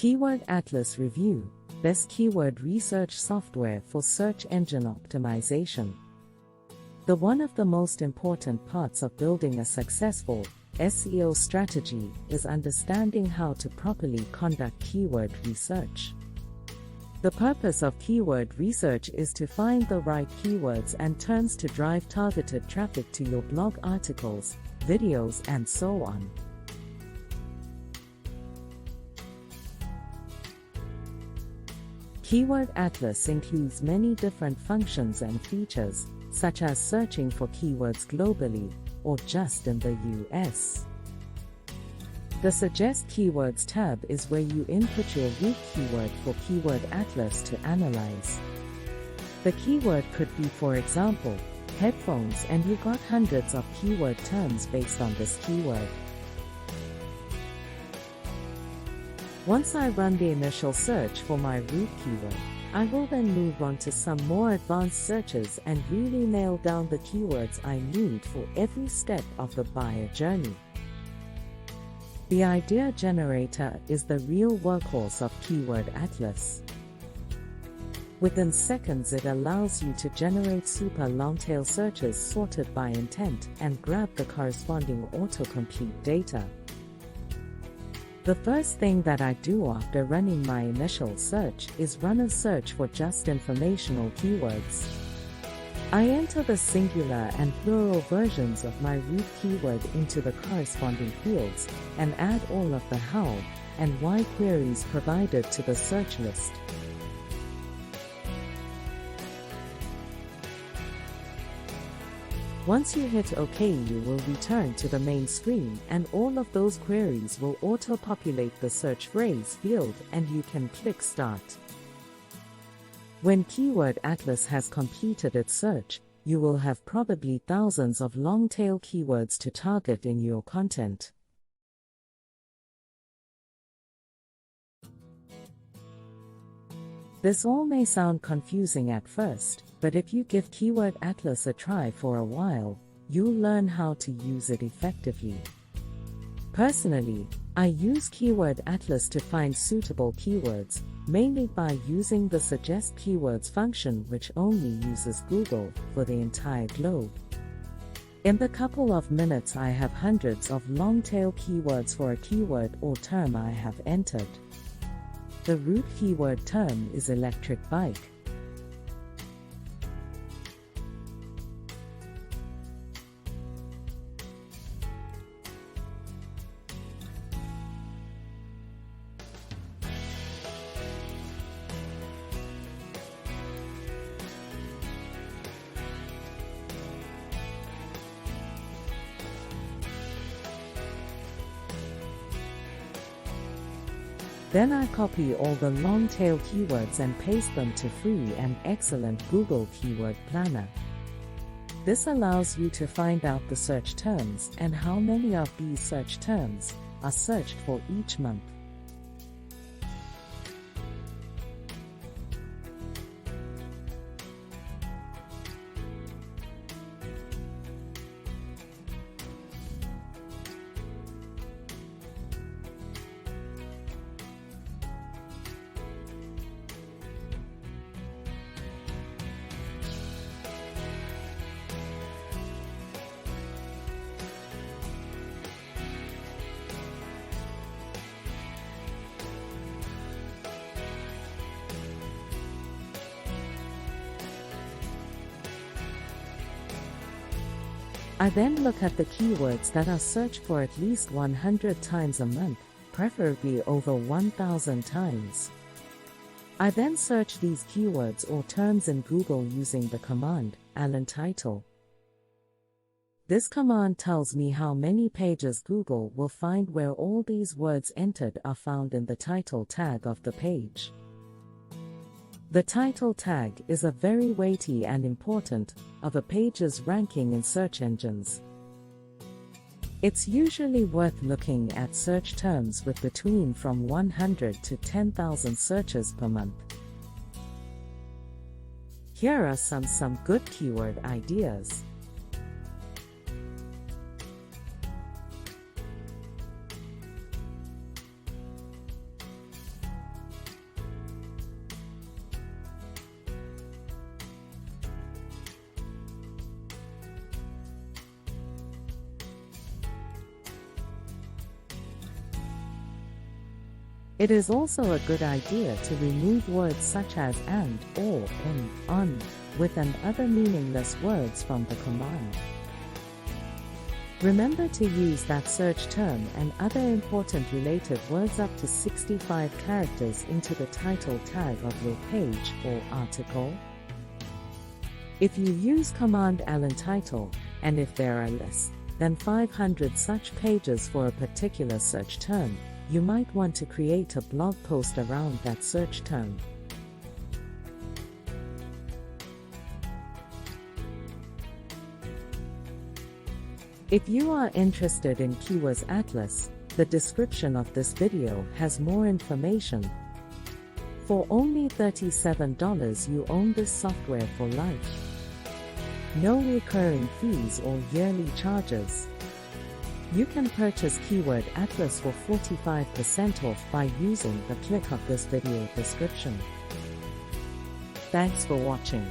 Keyword Atlas Review: Best Keyword Research Software for Search Engine Optimization. One of the most important parts of building a successful SEO strategy is understanding how to properly conduct keyword research. The purpose of keyword research is to find the right keywords and terms to drive targeted traffic to your blog articles, videos, and so on. Keyword Atlas includes many different functions and features, such as searching for keywords globally, or just in the US. The Suggest Keywords tab is where you input your root keyword for Keyword Atlas to analyze. The keyword could be, for example, headphones, and you got hundreds of keyword terms based on this keyword. Once I run the initial search for my root keyword, I will then move on to some more advanced searches and really nail down the keywords I need for every step of the buyer journey. The idea generator is the real workhorse of Keyword Atlas. Within seconds, it allows you to generate super long-tail searches sorted by intent and grab the corresponding autocomplete data. The first thing that I do after running my initial search is run a search for just informational keywords. I enter the singular and plural versions of my root keyword into the corresponding fields and add all of the how and why queries provided to the search list. Once you hit OK, you will return to the main screen and all of those queries will auto-populate the search phrase field and you can click Start. When Keyword Atlas has completed its search, you will have probably thousands of long-tail keywords to target in your content. This all may sound confusing at first, but if you give Keyword Atlas a try for a while, you'll learn how to use it effectively. Personally, I use Keyword Atlas to find suitable keywords, mainly by using the Suggest Keywords function, which only uses Google for the entire globe. In the couple of minutes, I have hundreds of long-tail keywords for a keyword or term I have entered. The root keyword term is electric bike. Then I copy all the long-tail keywords and paste them to free and excellent Google Keyword Planner. This allows you to find out the search terms and how many of these search terms are searched for each month. I then look at the keywords that are searched for at least 100 times a month, preferably over 1,000 times. I then search these keywords or terms in Google using the command align title. This command tells me how many pages Google will find where all these words entered are found in the title tag of the page. The title tag is a very weighty and important of a page's ranking in search engines. It's usually worth looking at search terms with between from 100 to 10,000 searches per month. Here are some good keyword ideas. It is also a good idea to remove words such as and, or, in, on, with and other meaningless words from the command. Remember to use that search term and other important related words up to 65 characters into the title tag of your page or article. If you use command L title, and if there are less than 500 such pages for a particular search term, you might want to create a blog post around that search term. If you are interested in Keywords Atlas, the description of this video has more information. For only $37 you own this software for life. No recurring fees or yearly charges. You can purchase Keyword Atlas for 45% off by using the link of this video description. Thanks for watching.